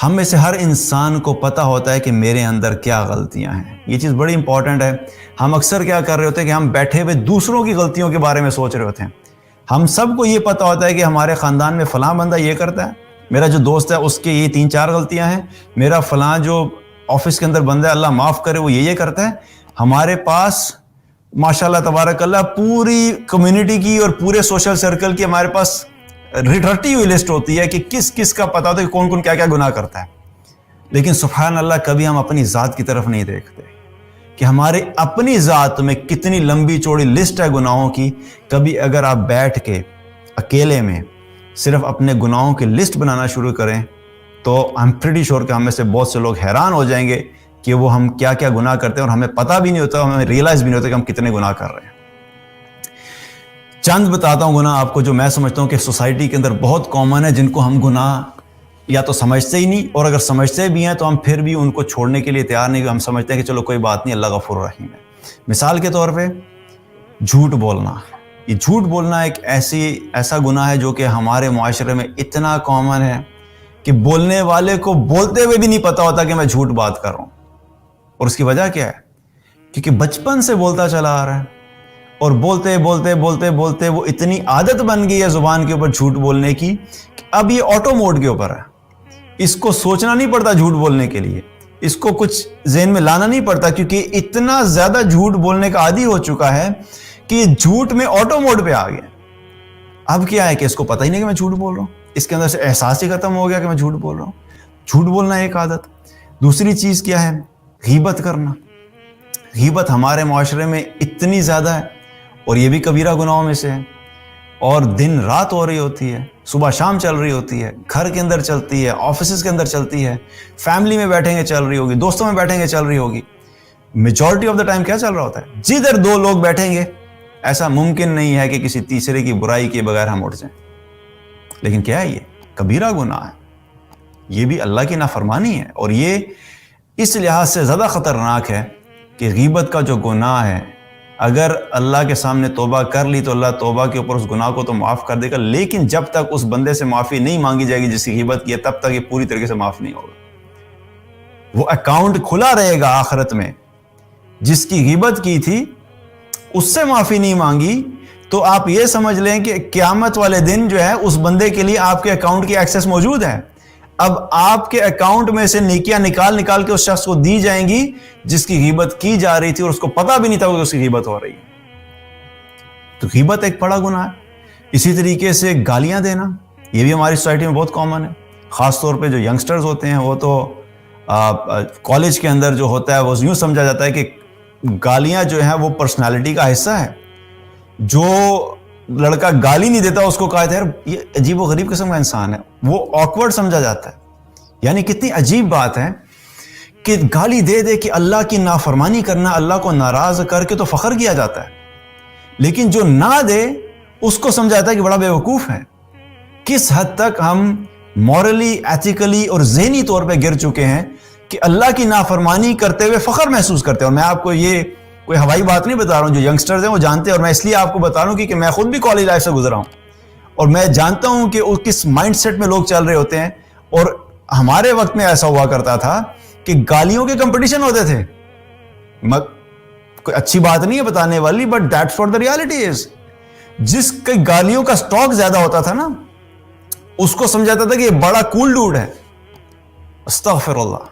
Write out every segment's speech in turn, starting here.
ہم میں سے ہر انسان کو پتہ ہوتا ہے کہ میرے اندر کیا غلطیاں ہیں. یہ چیز بڑی امپورٹنٹ ہے. ہم اکثر کیا کر رہے ہوتے ہیں کہ ہم بیٹھے ہوئے دوسروں کی غلطیوں کے بارے میں سوچ رہے ہوتے ہیں. ہم سب کو یہ پتہ ہوتا ہے کہ ہمارے خاندان میں فلاں بندہ یہ کرتا ہے, میرا جو دوست ہے اس کے یہ 3-4 غلطیاں ہیں, میرا فلاں جو آفس کے اندر بندہ ہے اللہ معاف کرے وہ یہ کرتا ہے. ہمارے پاس ماشاءاللہ تبارک اللہ پوری کمیونٹی کی اور پورے سوشل سرکل کی ہمارے پاس رٹی ہوئی لسٹ ہوتی ہے کہ کس کس کا پتہ ہوتا ہے کہ کون کون کیا کیا گناہ کرتا ہے. لیکن سبحان اللہ کبھی ہم اپنی ذات کی طرف نہیں دیکھتے کہ ہمارے اپنی ذات میں کتنی لمبی چوڑی لسٹ ہے گناہوں کی. کبھی اگر آپ بیٹھ کے اکیلے میں صرف اپنے گناہوں کی لسٹ بنانا شروع کریں تو I'm pretty sure کہ ہم میں سے بہت سے لوگ حیران ہو جائیں گے کہ وہ ہم کیا کیا گناہ کرتے ہیں اور ہمیں پتہ بھی نہیں ہوتا, ہمیں ریئلائز بھی نہیں ہوتا کہ ہم کتنے گناہ کر رہے ہیں. چند بتاتا ہوں گناہ آپ کو جو میں سمجھتا ہوں کہ سوسائٹی کے اندر بہت کامن ہے, جن کو ہم گناہ یا تو سمجھتے ہی نہیں, اور اگر سمجھتے بھی ہیں تو ہم پھر بھی ان کو چھوڑنے کے لیے تیار نہیں. ہم سمجھتے ہیں کہ چلو کوئی بات نہیں, اللہ غفور رحیم ہے. مثال کے طور پہ جھوٹ بولنا. یہ جھوٹ بولنا ایک ایسا گناہ ہے جو کہ ہمارے معاشرے میں اتنا کامن ہے کہ بولنے والے کو بولتے ہوئے بھی نہیں پتا ہوتا کہ میں جھوٹ بات کر رہا ہوں. اور اس کی وجہ کیا ہے؟ کیونکہ بچپن سے بولتا چلا آ رہا ہے اور بولتے بولتے بولتے بولتے وہ اتنی عادت بن گئی ہے زبان کے اوپر جھوٹ بولنے کی کہ اب یہ آٹو موڈ کے اوپر ہے. اس کو سوچنا نہیں پڑتا جھوٹ بولنے کے لیے, اس کو کچھ ذہن میں لانا نہیں پڑتا, کیونکہ اتنا زیادہ جھوٹ بولنے کا عادی ہو چکا ہے کہ جھوٹ میں آٹو موڈ پہ آ گیا. اب کیا ہے کہ اس کو پتہ ہی نہیں کہ میں جھوٹ بول رہا ہوں, اس کے اندر سے احساس ہی ختم ہو گیا کہ میں جھوٹ بول رہا ہوں. جھوٹ بولنا ایک عادت. دوسری چیز کیا ہے؟ غیبت کرنا. غیبت ہمارے معاشرے میں اتنی زیادہ ہے اور یہ بھی کبیرہ گناہوں میں سے ہے, اور دن رات ہو رہی ہوتی ہے, صبح شام چل رہی ہوتی ہے, گھر کے اندر چلتی ہے, آفیسز کے اندر چلتی ہے, فیملی میں بیٹھیں گے چل رہی ہوگی, دوستوں میں بیٹھیں گے چل رہی ہوگی. میجورٹی آف دا ٹائم کیا چل رہا ہوتا ہے؟ جدھر 2 لوگ بیٹھیں گے ایسا ممکن نہیں ہے کہ کسی تیسرے کی برائی کے بغیر ہم اٹھ جائیں. لیکن کیا ہے؟ یہ کبیرہ گناہ ہے, یہ بھی اللہ کی نافرمانی ہے. اور یہ اس لحاظ سے زیادہ خطرناک ہے کہ غیبت کا جو گناہ ہے, اگر اللہ کے سامنے توبہ کر لی تو اللہ توبہ کے اوپر اس گناہ کو تو معاف کر دے گا, لیکن جب تک اس بندے سے معافی نہیں مانگی جائے گی جس کی غیبت کی ہے, تب تک یہ پوری طریقے سے معاف نہیں ہوگا. وہ اکاؤنٹ کھلا رہے گا آخرت میں. جس کی غیبت کی تھی اس سے معافی نہیں مانگی تو آپ یہ سمجھ لیں کہ قیامت والے دن جو ہے اس بندے کے لیے آپ کے اکاؤنٹ کی ایکسس موجود ہے. اب آپ کے اکاؤنٹ میں سے نیکیاں نکال کے اس شخص کو دی جائیں گی جس کی غیبت کی جا رہی تھی اور اس کو پتہ بھی نہیں تھا کہ اس کی غیبت ہو رہی ہے. تو غیبت ایک بڑا گناہ ہے. اسی طریقے سے گالیاں دینا, یہ بھی ہماری سوسائٹی میں بہت کامن ہے. خاص طور پہ جو ینگسٹرز ہوتے ہیں وہ تو کالج کے اندر جو ہوتا ہے وہ یوں سمجھا جاتا ہے کہ گالیاں جو ہیں وہ پرسنالٹی کا حصہ ہے. جو لڑکا گالی نہیں دیتا اس کو کہا تھا یار یہ عجیب و غریب قسم کا انسان ہے, وہ آکورڈ سمجھا جاتا ہے. یعنی کتنی عجیب بات ہے کہ گالی دے دے کہ اللہ کی نافرمانی کرنا, اللہ کو ناراض کر کے تو فخر کیا جاتا ہے, لیکن جو نہ دے اس کو سمجھا جاتا ہے کہ بڑا بیوقوف ہے. کس حد تک ہم مورلی, ایتھیکلی اور ذہنی طور پہ گر چکے ہیں کہ اللہ کی نافرمانی کرتے ہوئے فخر محسوس کرتے ہیں. اور میں آپ کو یہ کوئی ہوائی بات نہیں بتا رہا ہوں, جو ینگسٹرز ہیں وہ جانتے ہیں, اور میں اس لیے آپ کو بتا رہا ہوں کہ میں خود بھی کالج لائف سے گزرا ہوں اور میں جانتا ہوں کہ کس مائنڈ سیٹ میں لوگ چل رہے ہوتے ہیں. اور ہمارے وقت میں ایسا ہوا کرتا تھا کہ گالیوں کے کمپٹیشن ہوتے تھے. کوئی اچھی بات نہیں ہے بتانے والی, but that's what the reality is. جس کے گالیوں کا سٹاک زیادہ ہوتا تھا نا اس کو سمجھاتا تھا کہ یہ بڑا کول ڈوڈ ہے. استغفر اللہ.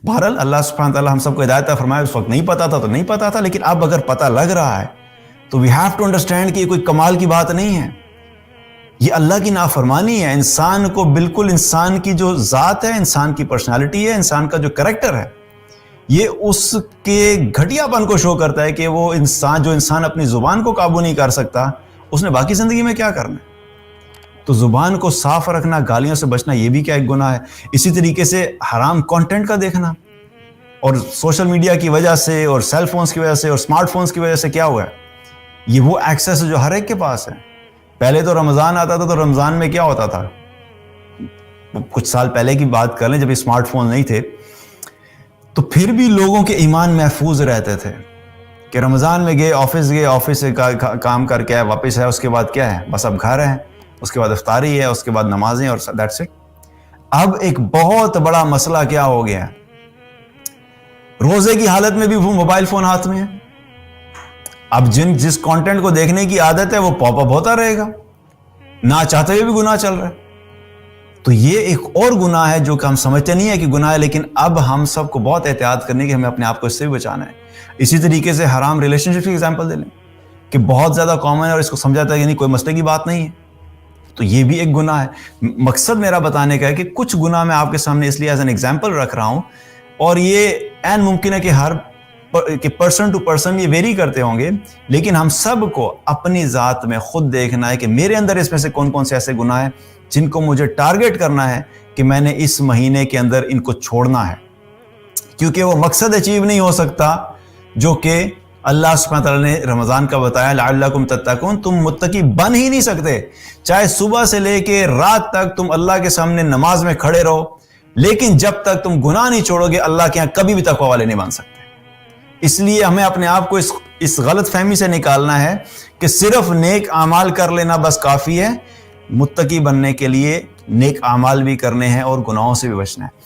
بہرحال اللہ سبحانہ تعالیٰ ہم سب کو ہدایت فرمائے. اس وقت نہیں پتا تھا تو نہیں پتا تھا, لیکن اب اگر پتہ لگ رہا ہے تو وی ہیو ٹو انڈرسٹینڈ کہ یہ کوئی کمال کی بات نہیں ہے, یہ اللہ کی نافرمانی ہے. انسان کو بالکل انسان کی جو ذات ہے, انسان کی پرسنالٹی ہے, انسان کا جو کریکٹر ہے, یہ اس کے گھٹیا پن کو شو کرتا ہے کہ وہ انسان اپنی زبان کو قابو نہیں کر سکتا, اس نے باقی زندگی میں کیا کرنا ہے. تو زبان کو صاف رکھنا, گالیوں سے بچنا, یہ بھی کیا ایک گناہ ہے. اسی طریقے سے حرام کانٹینٹ کا دیکھنا, اور سوشل میڈیا کی وجہ سے اور سیل فونز کی وجہ سے اور اسمارٹ فونز کی وجہ سے کیا ہوا ہے, یہ وہ ایکسیس ہے جو ہر ایک کے پاس ہے. پہلے تو رمضان آتا تھا تو رمضان میں کیا ہوتا تھا, کچھ سال پہلے کی بات کر لیں جب اسمارٹ فون نہیں تھے, تو پھر بھی لوگوں کے ایمان محفوظ رہتے تھے کہ رمضان میں گئے, آفس سے کام کر کے واپس ہے, اس کے بعد کیا ہے, بس اب گھر ہیں, اس کے بعد افطاری ہے, اس کے بعد نمازیں, اور دیٹس اٹ. اب ایک بہت بڑا مسئلہ کیا ہو گیا ہے، روزے کی حالت میں بھی وہ موبائل فون ہاتھ میں ہے. اب جس کانٹینٹ کو دیکھنے کی عادت ہے وہ پاپ اپ ہوتا رہے گا، نہ چاہتے ہوئے بھی گناہ چل رہا ہے. تو یہ ایک اور گناہ ہے جو کہ ہم سمجھتے نہیں ہے کہ گناہ ہے، لیکن اب ہم سب کو بہت احتیاط کرنے کی، ہمیں اپنے آپ کو اس سے بھی بچانا ہے. اسی طریقے سے حرام ریلیشن شپ کی ایگزامپل دے لیں کہ بہت زیادہ کامن ہے اور اس کو سمجھاتا ہے کہ نہیں کوئی مسئلے کی بات نہیں ہے، تو یہ بھی ایک گناہ ہے. مقصد میرا بتانے کا ہے کہ کچھ گناہ میں آپ کے سامنے اس لیے ایز این ایگزامپل رکھ رہا ہوں، اور یہ عین ممکن ہے کہ پرسن ٹو پرسن یہ ویری کرتے ہوں گے، لیکن ہم سب کو اپنی ذات میں خود دیکھنا ہے کہ میرے اندر اس میں سے کون کون سے ایسے گناہ ہیں جن کو مجھے ٹارگٹ کرنا ہے کہ میں نے اس مہینے کے اندر ان کو چھوڑنا ہے، کیونکہ وہ مقصد اچیو نہیں ہو سکتا جو کہ اللہ سبحانہ تعالیٰ نے رمضان کا بتایا لعلکم تتقون. تم متقی بن ہی نہیں سکتے، چاہے صبح سے لے کے رات تک تم اللہ کے سامنے نماز میں کھڑے رہو، لیکن جب تک تم گناہ نہیں چھوڑو گے اللہ کے ہاں کبھی بھی تقوی والے نہیں بن سکتے. اس لیے ہمیں اپنے آپ کو اس غلط فہمی سے نکالنا ہے کہ صرف نیک اعمال کر لینا بس کافی ہے. متقی بننے کے لیے نیک اعمال بھی کرنے ہیں اور گناہوں سے بھی بچنا ہے.